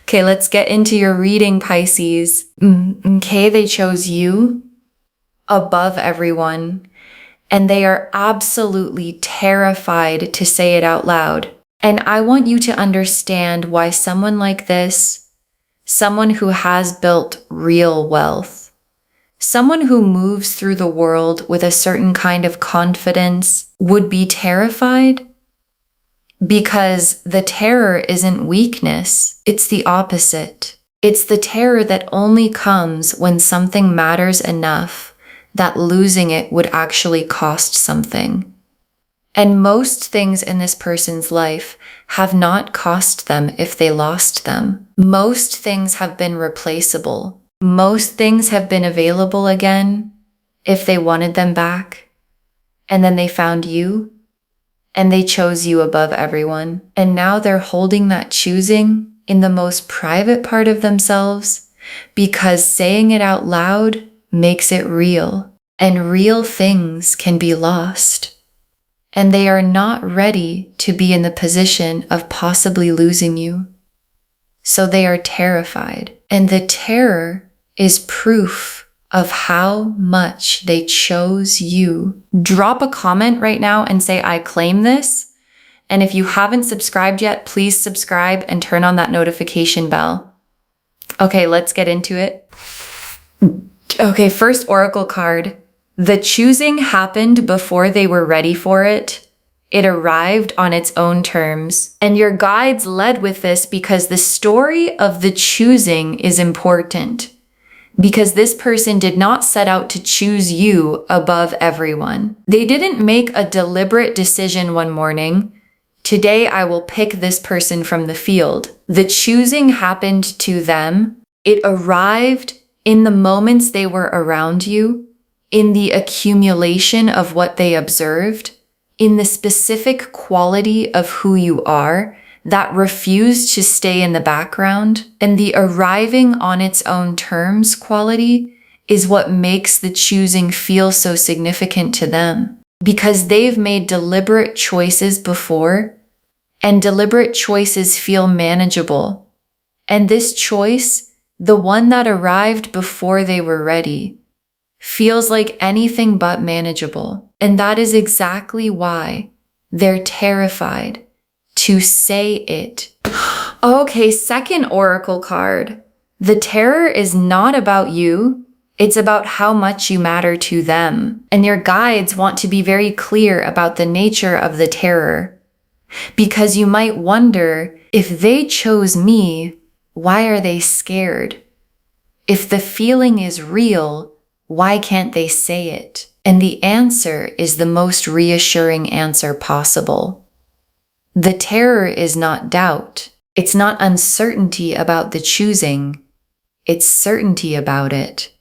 Okay, let's get into your reading, Pisces. Okay, they chose you above everyone, and they are absolutely terrified to say it out loud. And I want you to understand why someone like this, someone who has built real wealth, someone who moves through the world with a certain kind of confidence, would be terrified. Because the terror isn't weakness, it's the opposite. It's the terror that only comes when something matters enough that losing it would actually cost something. And most things in this person's life have not cost them if they lost them. Most things have been replaceable. Most things have been available again if they wanted them back. And then they found you. And they chose you above everyone. And now they're holding that choosing in the most private part of themselves because saying it out loud makes it real. And real things can be lost. And they are not ready to be in the position of possibly losing you. So they are terrified. And the terror is proof of how much they chose you. Drop a comment right now and say, I claim this. And if you haven't subscribed yet, please subscribe and turn on that notification bell. Okay, let's get into it. Okay, first oracle card. The choosing happened before they were ready for it. It arrived on its own terms. And your guides led with this because the story of the choosing is important. Because this person did not set out to choose you above everyone. They didn't make a deliberate decision one morning. Today I will pick this person from the field. The choosing happened to them. It arrived in the moments they were around you, in the accumulation of what they observed, in the specific quality of who you are, that refused to stay in the background, and the arriving on its own terms quality is what makes the choosing feel so significant to them. Because they've made deliberate choices before, and deliberate choices feel manageable. And this choice, the one that arrived before they were ready, feels like anything but manageable. And that is exactly why they're terrified to say it. Okay, second oracle card. The terror is not about you. It's about how much you matter to them. And your guides want to be very clear about the nature of the terror. Because you might wonder, if they chose me, why are they scared? If the feeling is real, why can't they say it? And the answer is the most reassuring answer possible. The terror is not doubt. It's not uncertainty about the choosing. It's certainty about it.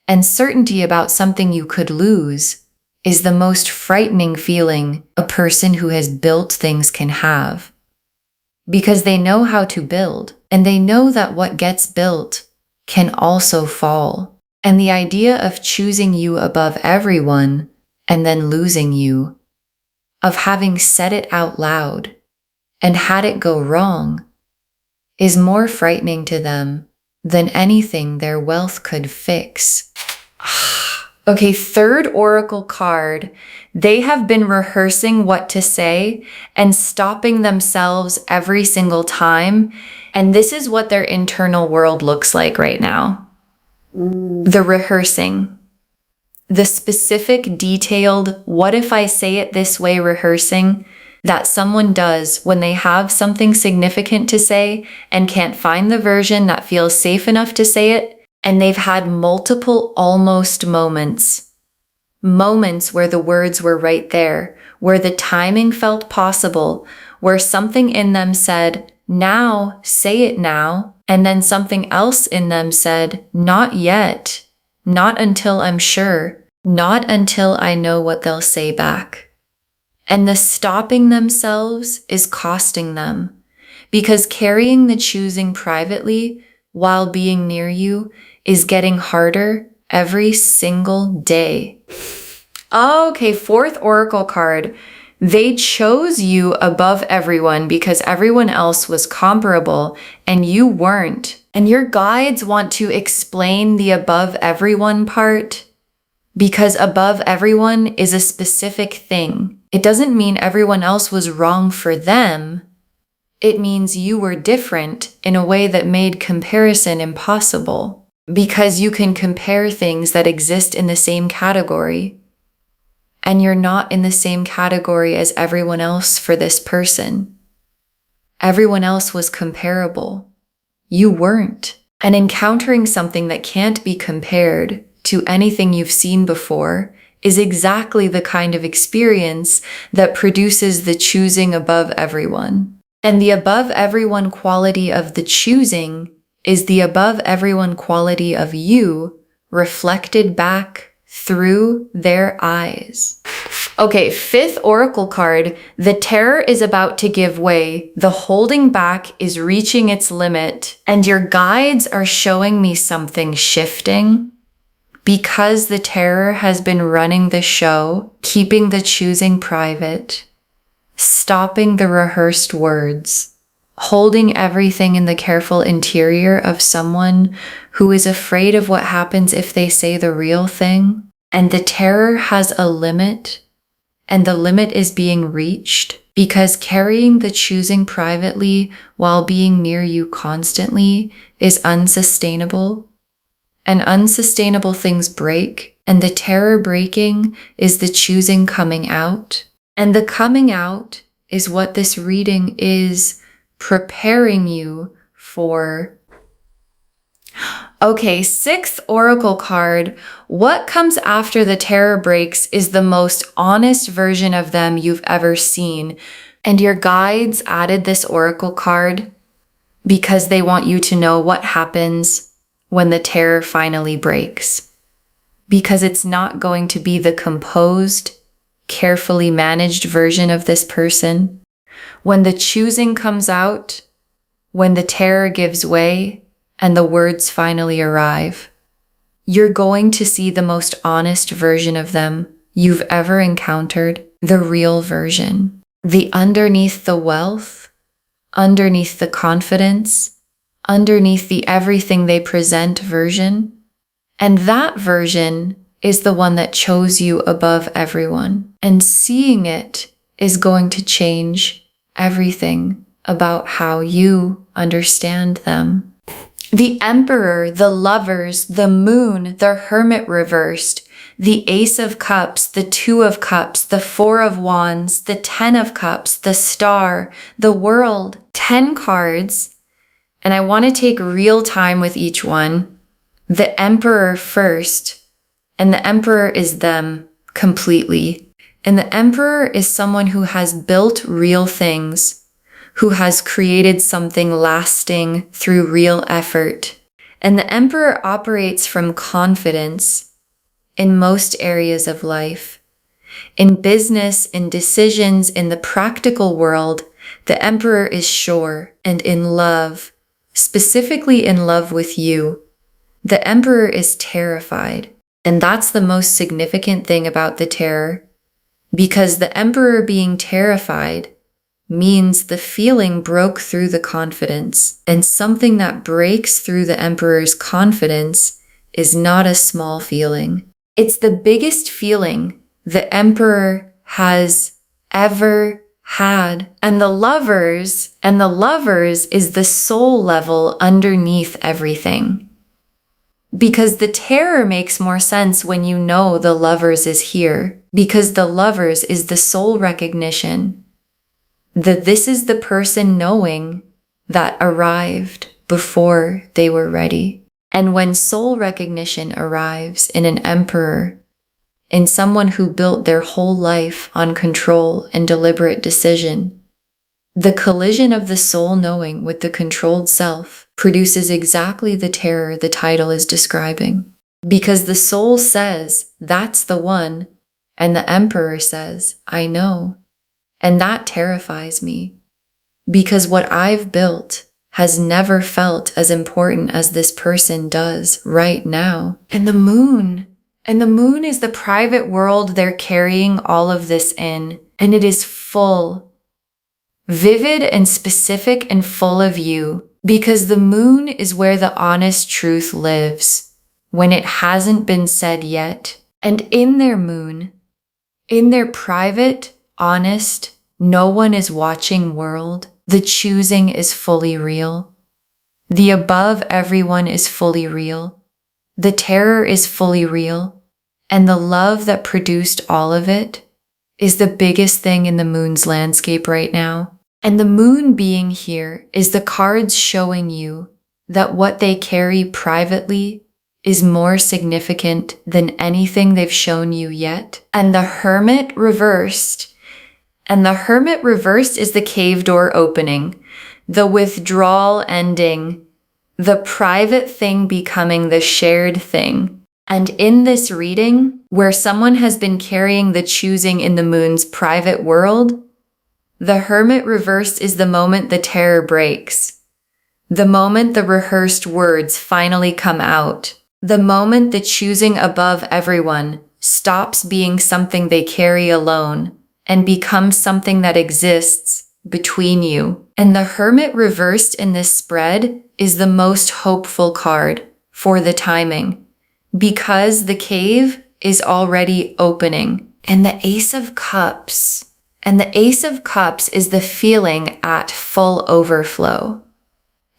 And certainty about something you could lose is the most frightening feeling a person who has built things can have. Because they know how to build, and they know that what gets built can also fall. And the idea of choosing you above everyone and then losing you, of having said it out loud and had it go wrong, is more frightening to them than anything their wealth could fix. Okay, third oracle card. They have been rehearsing what to say and stopping themselves every single time. And this is what their internal world looks like right now. The rehearsing. The specific, detailed, what if I say it this way rehearsing that someone does when they have something significant to say and can't find the version that feels safe enough to say it, and they've had multiple almost moments. Moments where the words were right there, where the timing felt possible, where something in them said, now, say it now, and then something else in them said, not yet, not until I'm sure, not until I know what they'll say back. And the stopping themselves is costing them, because carrying the choosing privately while being near you is getting harder every single day. Okay, fourth oracle card. They chose you above everyone because everyone else was comparable and you weren't. And your guides want to explain the above everyone part because above everyone is a specific thing. It doesn't mean everyone else was wrong for them. It means you were different in a way that made comparison impossible because you can compare things that exist in the same category. And you're not in the same category as everyone else for this person. Everyone else was comparable. You weren't. And encountering something that can't be compared to anything you've seen before is exactly the kind of experience that produces the choosing above everyone. And the above everyone quality of the choosing is the above everyone quality of you reflected back through their eyes. Okay, fifth oracle card. The terror is about to give way. The holding back is reaching its limit. And your guides are showing me something shifting. Because the terror has been running the show, keeping the choosing private, stopping the rehearsed words, holding everything in the careful interior of someone who is afraid of what happens if they say the real thing. And the terror has a limit, and the limit is being reached because carrying the choosing privately while being near you constantly is unsustainable. And unsustainable things break, and the terror breaking is the choosing coming out. And the coming out is what this reading is preparing you for. Okay, sixth oracle card. What comes after the terror breaks is the most honest version of them you've ever seen. And your guides added this oracle card because they want you to know what happens when the terror finally breaks. Because it's not going to be the composed, carefully managed version of this person. When the choosing comes out, when the terror gives way, and the words finally arrive, you're going to see the most honest version of them you've ever encountered, the real version. The underneath the wealth, underneath the confidence, underneath the everything they present version. And that version is the one that chose you above everyone. And seeing it is going to change everything about how you understand them. The Emperor, the Lovers, the Moon, the Hermit reversed, the Ace of Cups, the Two of Cups, the Four of Wands, the Ten of Cups, the Star, the World, 10 cards. And I want to take real time with each one. The Emperor first, and the Emperor is them completely. And the Emperor is someone who has built real things, who has created something lasting through real effort. And the Emperor operates from confidence in most areas of life. In business, in decisions, in the practical world, the Emperor is sure, and in love, specifically in love with you, the Emperor is terrified. And that's the most significant thing about the terror, because the Emperor being terrified means the feeling broke through the confidence, and something that breaks through the Emperor's confidence is not a small feeling. It's the biggest feeling the Emperor has ever had. And the Lovers is the soul level underneath everything. Because the terror makes more sense when you know the Lovers is here, because the Lovers is the soul recognition. That this is the person knowing that arrived before they were ready. And when soul recognition arrives in an Emperor, in someone who built their whole life on control and deliberate decision, the collision of the soul knowing with the controlled self produces exactly the terror the title is describing. Because the soul says, that's the one, and the Emperor says, I know. And that terrifies me, because what I've built has never felt as important as this person does right now. And the moon And the moon is the private world they're carrying all of this in. And it is full, vivid and specific and full of you, because the moon is where the honest truth lives when it hasn't been said yet. And in their moon, in their private, honest, no one is watching world, the choosing is fully real. The above everyone is fully real. The terror is fully real. And the love that produced all of it is the biggest thing in the moon's landscape right now. And the moon being here is the cards showing you that what they carry privately is more significant than anything they've shown you yet. And the Hermit reversed. And the Hermit reversed is the cave door opening, the withdrawal ending, the private thing becoming the shared thing. And in this reading, where someone has been carrying the choosing in the moon's private world, the Hermit reversed is the moment the terror breaks, the moment the rehearsed words finally come out, the moment the choosing above everyone stops being something they carry alone and becomes something that exists between you. And the Hermit reversed in this spread is the most hopeful card for the timing, because the cave is already opening. And the Ace of Cups. And the Ace of Cups is the feeling at full overflow.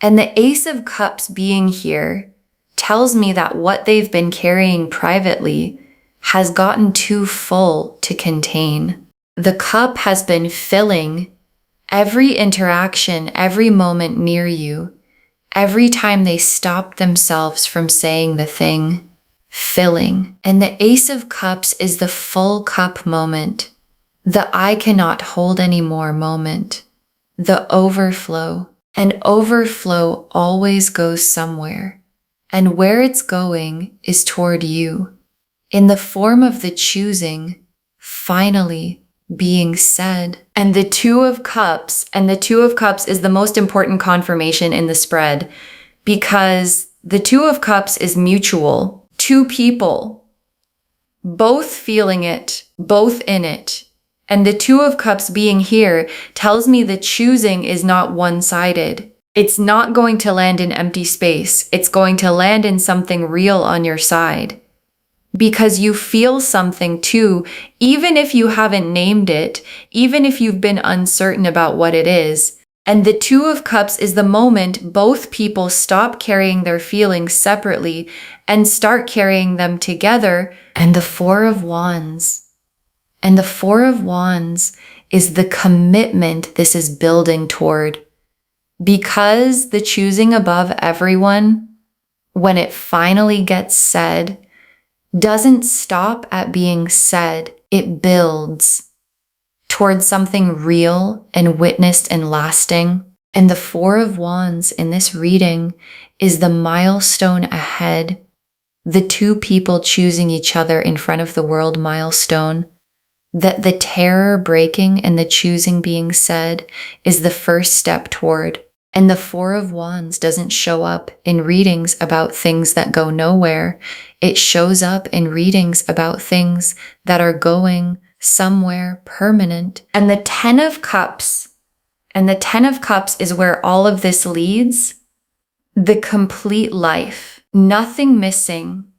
And the Ace of Cups being here tells me that what they've been carrying privately has gotten too full to contain. The cup has been filling every interaction, every moment near you, every time they stopped themselves from saying the thing, filling. And the Ace of Cups is the full cup moment, the I cannot hold anymore moment, the overflow. And overflow always goes somewhere. And where it's going is toward you, in the form of the choosing finally being said. And the Two of Cups, and the Two of Cups is the most important confirmation in the spread, because the Two of Cups is mutual. Two people, both feeling it, both in it. And the Two of Cups being here tells me the choosing is not one-sided. It's not going to land in empty space. It's going to land in something real on your side. Because you feel something too, even if you haven't named it, even if you've been uncertain about what it is. And the Two of Cups is the moment both people stop carrying their feelings separately and start carrying them together. And the Four of Wands. And the Four of Wands is the commitment this is building toward. Because the choosing above everyone, when it finally gets said, doesn't stop at being said. It builds towards something real and witnessed and lasting. And the Four of Wands in this reading is the milestone ahead, the two people choosing each other in front of the world milestone. That the terror breaking and the choosing being said is the first step toward. And the Four of Wands doesn't show up in readings about things that go nowhere. It shows up in readings about things that are going somewhere permanent. And the Ten of Cups, and the Ten of Cups is where all of this leads. The complete life, nothing missing.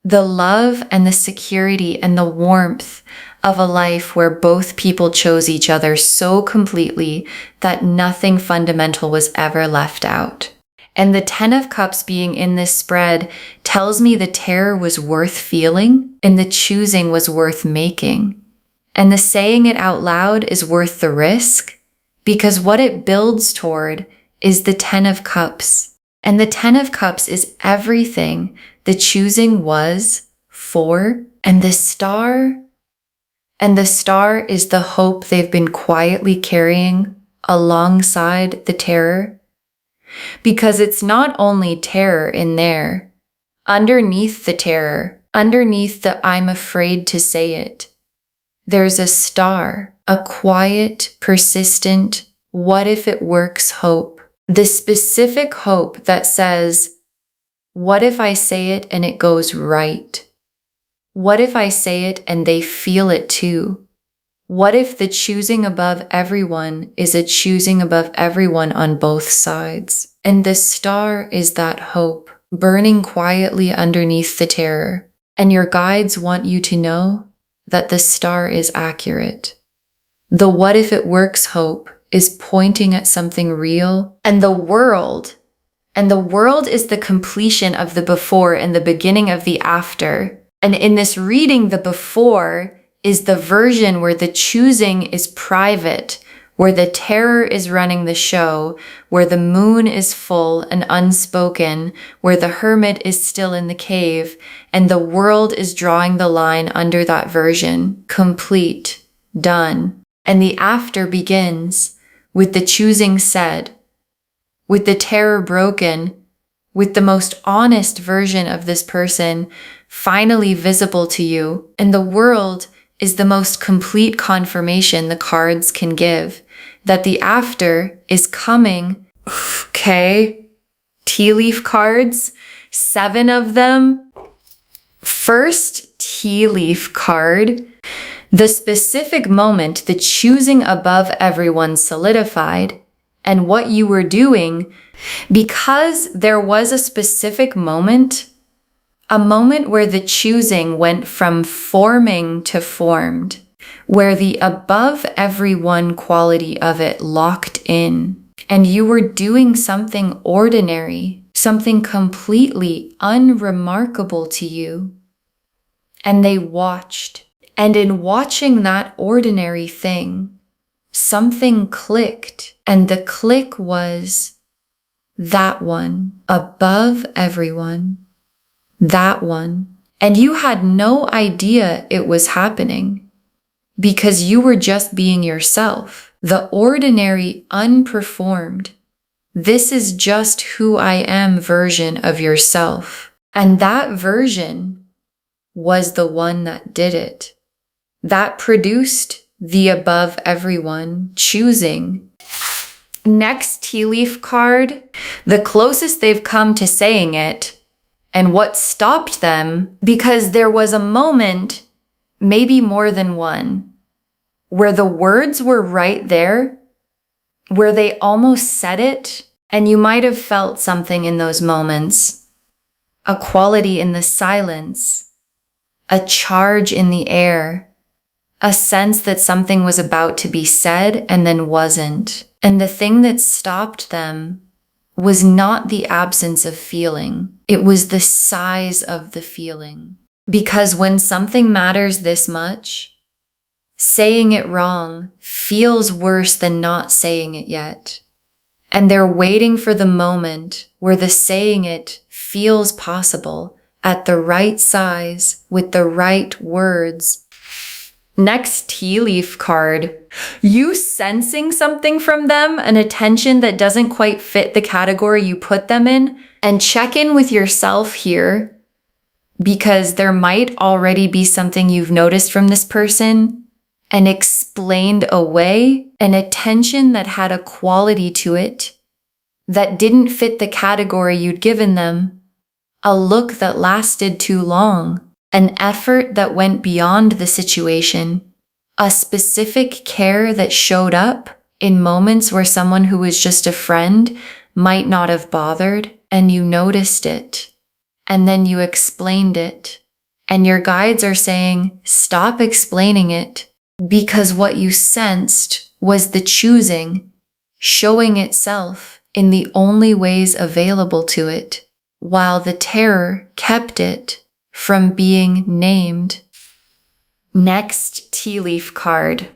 The love and the security and the warmth of a life where both people chose each other so completely that nothing fundamental was ever left out. And the Ten of Cups being in this spread tells me the terror was worth feeling and the choosing was worth making. And the saying it out loud is worth the risk, because what it builds toward is the Ten of Cups. And the Ten of Cups is everything the choosing was for. And the Star is the hope they've been quietly carrying alongside the terror. Because it's not only terror in there. Underneath the terror, underneath the I'm afraid to say it, there's a star, a quiet, persistent, what if it works hope. The specific hope that says, what if I say it and it goes right? What if I say it and they feel it too? What if the choosing above everyone is a choosing above everyone on both sides? And the star is that hope, burning quietly underneath the terror. And your guides want you to know that the star is accurate. The what if it works hope is pointing at something real, and the world is the completion of the before and the beginning of the after. And in this reading, the before is the version where the choosing is private, where the terror is running the show, where the moon is full and unspoken, where the hermit is still in the cave, and the world is drawing the line under that version, complete, done. And the after begins with the choosing said, with the terror broken, with the most honest version of this person finally visible to you. And the world is the most complete confirmation the cards can give that the after is coming. Okay. Tea leaf cards, 7 of them. First tea leaf card. The specific moment the choosing above everyone solidified and what you were doing, because there was a specific moment, a moment where the choosing went from forming to formed, where the above everyone quality of it locked in, and you were doing something ordinary, something completely unremarkable to you. And they watched. And in watching that ordinary thing, something clicked. And the click was that one, above everyone, that one. And you had no idea it was happening because you were just being yourself, the ordinary, unperformed. This is just who I am version of yourself. And that version was the one that did it. That produced the above everyone choosing. Next tea leaf card, the closest they've come to saying it, and what stopped them, because there was a moment, maybe more than one, where the words were right there, where they almost said it, and you might have felt something in those moments, a quality in the silence, a charge in the air, a sense that something was about to be said and then wasn't. And the thing that stopped them was not the absence of feeling. It was the size of the feeling. Because when something matters this much, saying it wrong feels worse than not saying it yet. And they're waiting for the moment where the saying it feels possible at the right size with the right words. Next tea leaf card, you sensing something from them, an attention that doesn't quite fit the category you put them in, and check in with yourself here because there might already be something you've noticed from this person and explained away, an attention that had a quality to it that didn't fit the category you'd given them, a look that lasted too long. An effort that went beyond the situation, a specific care that showed up in moments where someone who was just a friend might not have bothered, and you noticed it, and then you explained it. And your guides are saying, stop explaining it, because what you sensed was the choosing, showing itself in the only ways available to it, while the terror kept it from being named. Next tea leaf card.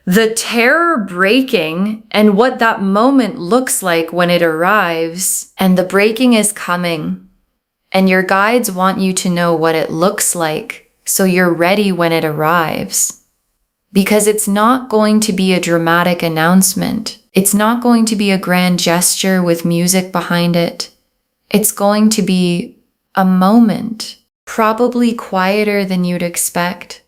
The terror breaking and what that moment looks like when it arrives. And the breaking is coming. And your guides want you to know what it looks like so you're ready when it arrives. Because it's not going to be a dramatic announcement. It's not going to be a grand gesture with music behind it. It's going to be a moment. Probably quieter than you'd expect.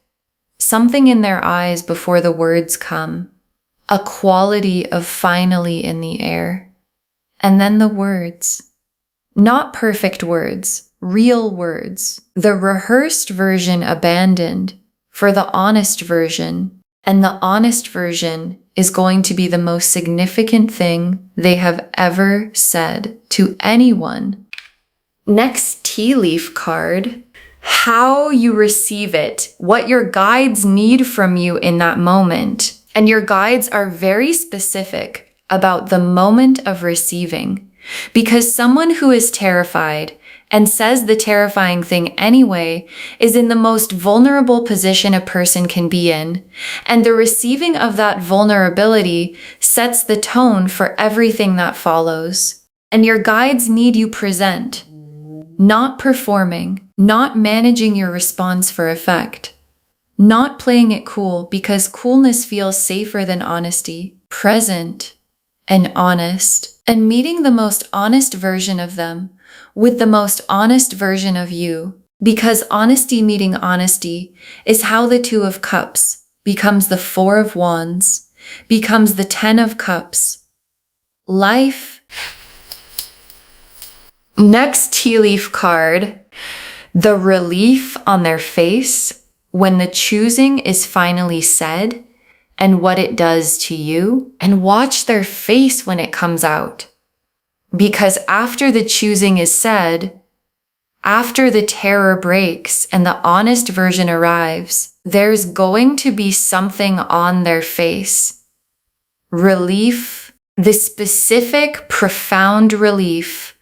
Something in their eyes before the words come. A quality of finally in the air. And then the words. Not perfect words, real words. The rehearsed version abandoned for the honest version. And the honest version is going to be the most significant thing they have ever said to anyone. Next tea leaf card. How you receive it, what your guides need from you in that moment. And your guides are very specific about the moment of receiving. Because someone who is terrified and says the terrifying thing anyway is in the most vulnerable position a person can be in. And the receiving of that vulnerability sets the tone for everything that follows. And your guides need you present, not performing, not managing your response for effect, not playing it cool because coolness feels safer than honesty, present and honest, and meeting the most honest version of them with the most honest version of you. Because honesty meeting honesty is how the Two of Cups becomes the Four of Wands, becomes the Ten of Cups. Life. Next tea leaf card, the relief on their face when the choosing is finally said and what it does to you, and watch their face when it comes out. Because after the choosing is said, after the terror breaks and the honest version arrives, there's going to be something on their face. Relief, the specific, profound relief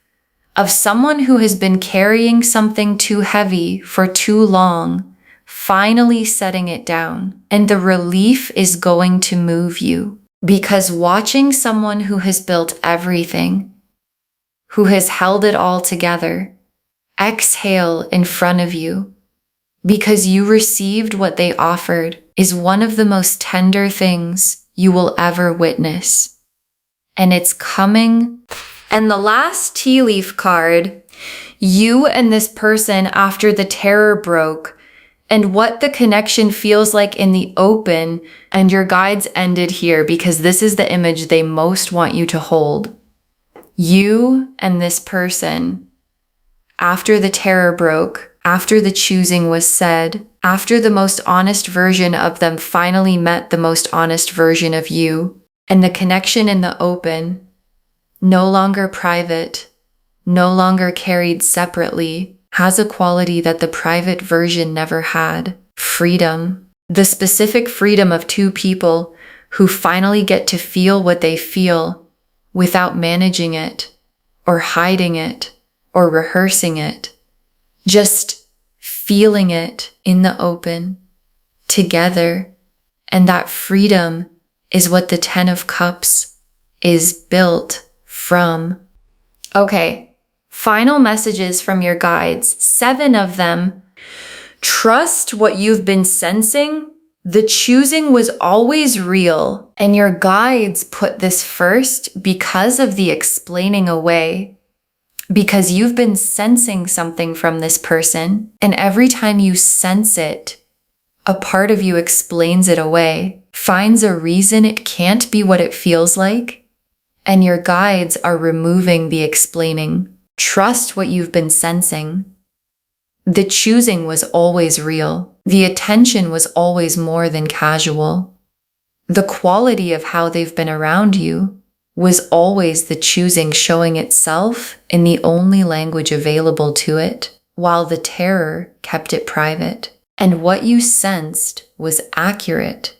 of someone who has been carrying something too heavy for too long, finally setting it down. And the relief is going to move you. Because watching someone who has built everything, who has held it all together, exhale in front of you, because you received what they offered, is one of the most tender things you will ever witness. And it's coming. And the last tea leaf card, you and this person after the terror broke, and what the connection feels like in the open, and your guides ended here because this is the image they most want you to hold. You and this person, after the terror broke, after the choosing was said, after the most honest version of them finally met the most honest version of you, and the connection in the open, no longer private, no longer carried separately, has a quality that the private version never had. Freedom. The specific freedom of two people who finally get to feel what they feel without managing it, or hiding it, or rehearsing it. Just feeling it in the open, together. And that freedom is what the Ten of Cups is built from. Okay. Final messages from your guides, 7 of them. Trust what you've been sensing. The choosing was always real, and your guides put this first because of the explaining away. Because you've been sensing something from this person, and every time you sense it, a part of you explains it away, finds a reason it can't be what it feels like, and your guides are removing the explaining. Trust what you've been sensing. The choosing was always real. The attention was always more than casual. The quality of how they've been around you was always the choosing showing itself in the only language available to it, while the terror kept it private. And what you sensed was accurate.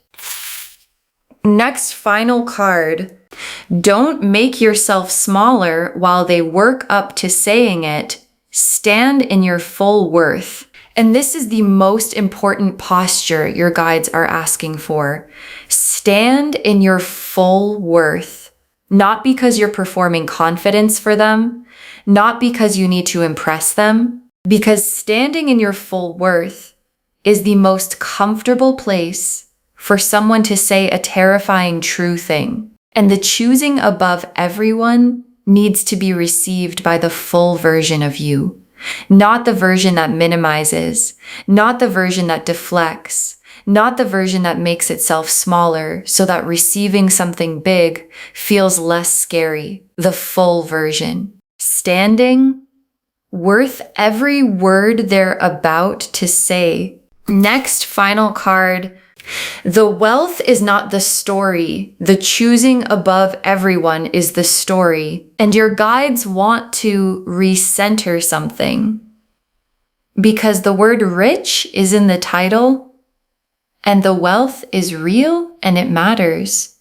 Next final card. Don't make yourself smaller while they work up to saying it. Stand in your full worth. And this is the most important posture your guides are asking for. Stand in your full worth. Not because you're performing confidence for them, not because you need to impress them, because standing in your full worth is the most comfortable place for someone to say a terrifying true thing. And the choosing above everyone needs to be received by the full version of you, not the version that minimizes, not the version that deflects, not the version that makes itself smaller so that receiving something big feels less scary, the full version. standing, worth every word they're about to say. Next, final card. The wealth is not the story. The choosing above everyone is the story. And your guides want to recenter something. Because the word rich is in the title, and the wealth is real and it matters.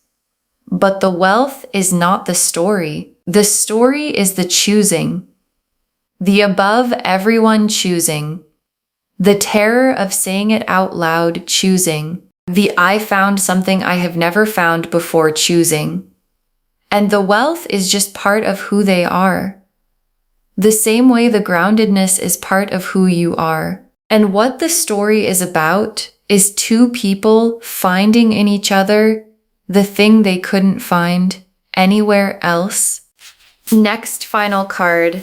But the wealth is not the story. The story is the choosing. The above everyone choosing. The terror of saying it out loud choosing. The I found something I have never found before choosing. And the wealth is just part of who they are. The same way the groundedness is part of who you are. And what the story is about is two people finding in each other the thing they couldn't find anywhere else. Next final card.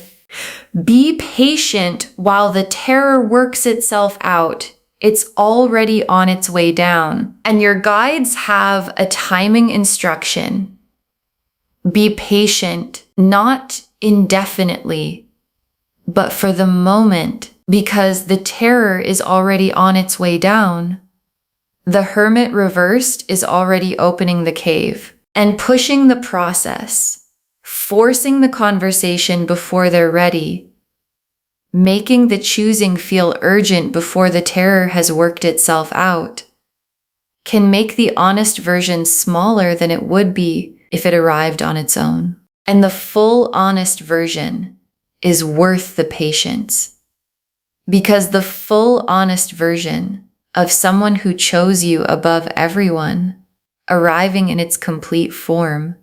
Be patient while the terror works itself out. It's already on its way down. And your guides have a timing instruction. Be patient, not indefinitely, but for the moment, because the terror is already on its way down. The Hermit reversed is already opening the cave and pushing the process, forcing the conversation before they're ready, making the choosing feel urgent before the terror has worked itself out, can make the honest version smaller than it would be if it arrived on its own. And the full honest version is worth the patience. Because the full honest version of someone who chose you above everyone, arriving in its complete form,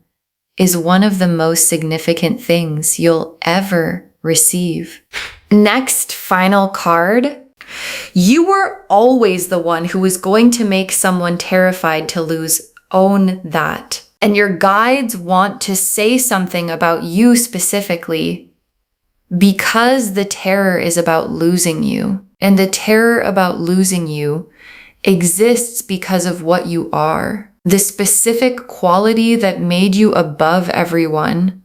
is one of the most significant things you'll ever receive. Next, final card. You were always the one who was going to make someone terrified to lose. Own that. And your guides want to say something about you specifically because the terror is about losing you. And the terror about losing you exists because of what you are. The specific quality that made you above everyone,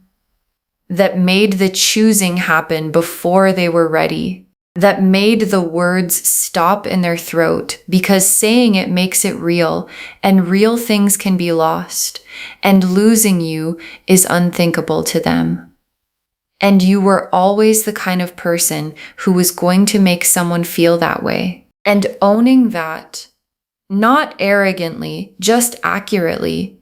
that made the choosing happen before they were ready, that made the words stop in their throat because saying it makes it real, and real things can be lost, and losing you is unthinkable to them. And you were always the kind of person who was going to make someone feel that way. And owning that, not arrogantly, just accurately,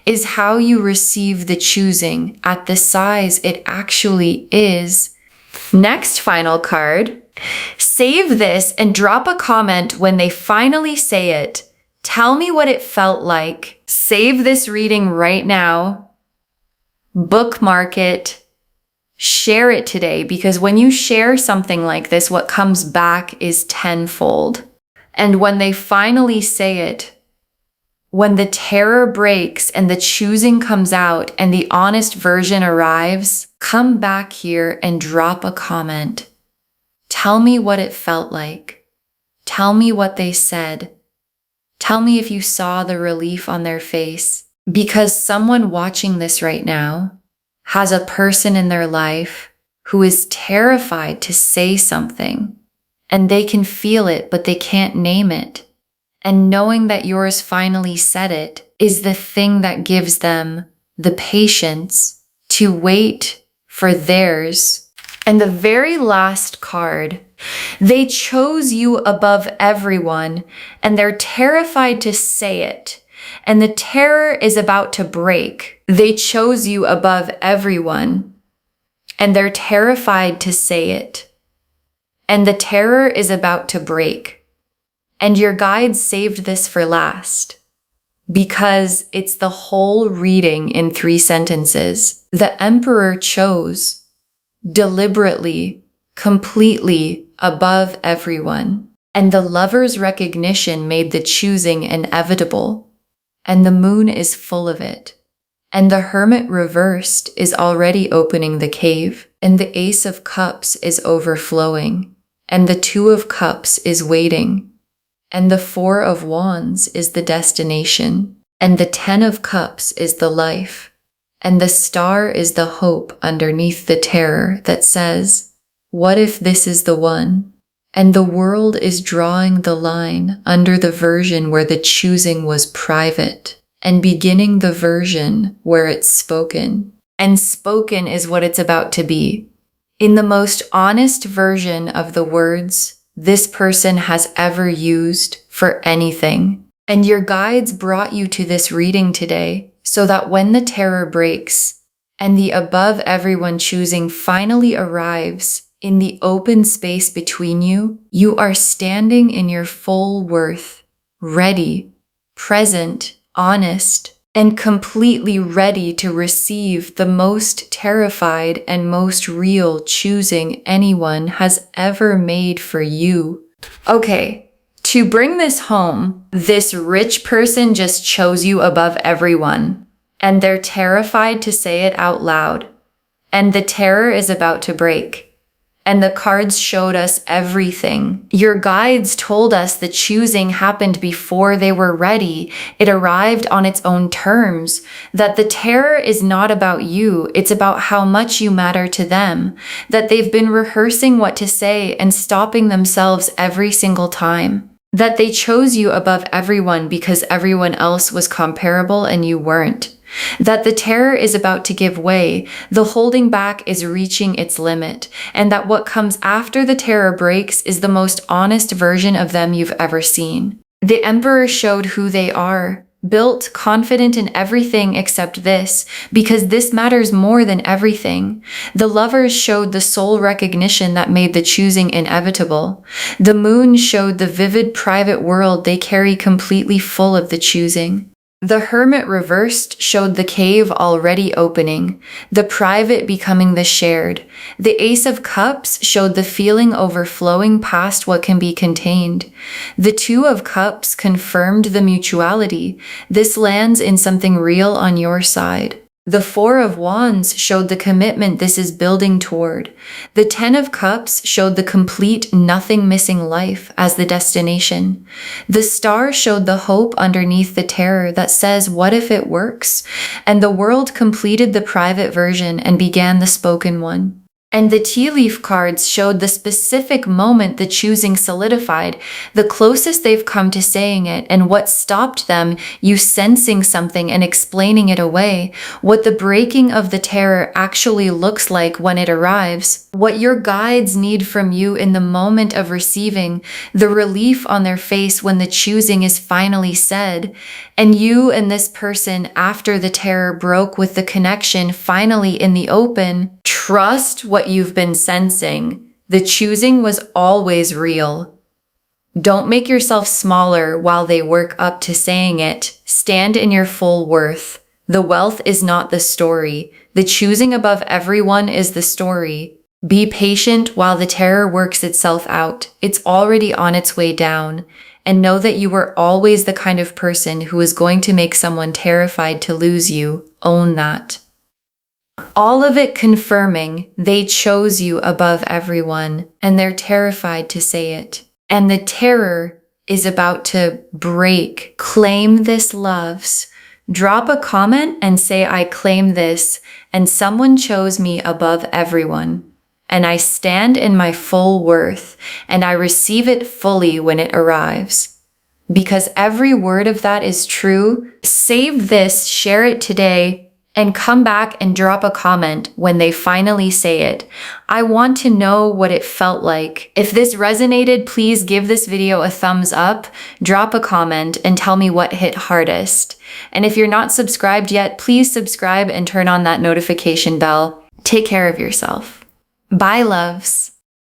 is how you receive the choosing at the size it actually is. Next final card. Save this and drop a comment when they finally say it. Tell me what it felt like. Save this reading right now. Bookmark it. Share it today, because when you share something like this, what comes back is tenfold. And when they finally say it, when the terror breaks and the choosing comes out and the honest version arrives, come back here and drop a comment. Tell me what it felt like. Tell me what they said. Tell me if you saw the relief on their face. Because someone watching this right now has a person in their life who is terrified to say something, and they can feel it, but they can't name it. And knowing that yours finally said it is the thing that gives them the patience to wait for theirs. And the very last card, they chose you above everyone, and they're terrified to say it. And the terror is about to break. They chose you above everyone, and they're terrified to say it. And the terror is about to break. And your guides saved this for last, because it's the whole reading in 3 sentences. The Emperor chose deliberately, completely above everyone. And the Lover's recognition made the choosing inevitable. And the moon is full of it. And the Hermit reversed is already opening the cave. And the Ace of Cups is overflowing. And the Two of Cups is waiting. And the Four of Wands is the destination. And the 10 of Cups is the life. And the star is the hope underneath the terror that says, what if this is the one? And the world is drawing the line under the version where the choosing was private and beginning the version where it's spoken. And spoken is what it's about to be. In the most honest version of the words this person has ever used for anything. And your guides brought you to this reading today so that when the terror breaks and the above everyone choosing finally arrives in the open space between you, you are standing in your full worth, ready, present, honest, and completely ready to receive the most terrified and most real choosing anyone has ever made for you. Okay, to bring this home, this rich person just chose you above everyone, and they're terrified to say it out loud, and the terror is about to break. And the cards showed us everything. Your guides told us the choosing happened before they were ready. It arrived on its own terms. That the terror is not about you. It's about how much you matter to them. That they've been rehearsing what to say and stopping themselves every single time. That they chose you above everyone because everyone else was comparable and you weren't. That the terror is about to give way, the holding back is reaching its limit, and that what comes after the terror breaks is the most honest version of them you've ever seen. The Emperor showed who they are, built, confident in everything except this, because this matters more than everything. The Lovers showed the soul recognition that made the choosing inevitable. The Moon showed the vivid private world they carry completely full of the choosing. The Hermit reversed showed the cave already opening, the private becoming the shared. The Ace of Cups showed the feeling overflowing past what can be contained. The Two of Cups confirmed the mutuality. This lands in something real on your side. The Four of Wands showed the commitment this is building toward. The Ten of Cups showed the complete nothing missing life as the destination. The Star showed the hope underneath the terror that says, what if it works? And the world completed the private version and began the spoken one. And the tea leaf cards showed the specific moment the choosing solidified, the closest they've come to saying it, and what stopped them, you sensing something and explaining it away, what the breaking of the terror actually looks like when it arrives, what your guides need from you in the moment of receiving, the relief on their face when the choosing is finally said, and you and this person after the terror broke with the connection finally in the open. Trust what you've been sensing. The choosing was always real. Don't make yourself smaller while they work up to saying it. Stand in your full worth. The wealth is not the story. The choosing above everyone is the story. Be patient while the terror works itself out. It's already on its way down. And know that you were always the kind of person who is going to make someone terrified to lose you. Own that. All of it confirming they chose you above everyone, and they're terrified to say it. And the terror is about to break. Claim this, loves. Drop a comment and say, I claim this, and someone chose me above everyone. And I stand in my full worth, and I receive it fully when it arrives. Because every word of that is true. Save this, share it today, and come back and drop a comment when they finally say it. I want to know what it felt like. If this resonated, please give this video a thumbs up, drop a comment, and tell me what hit hardest. And if you're not subscribed yet, please subscribe and turn on that notification bell. Take care of yourself. Bye, loves.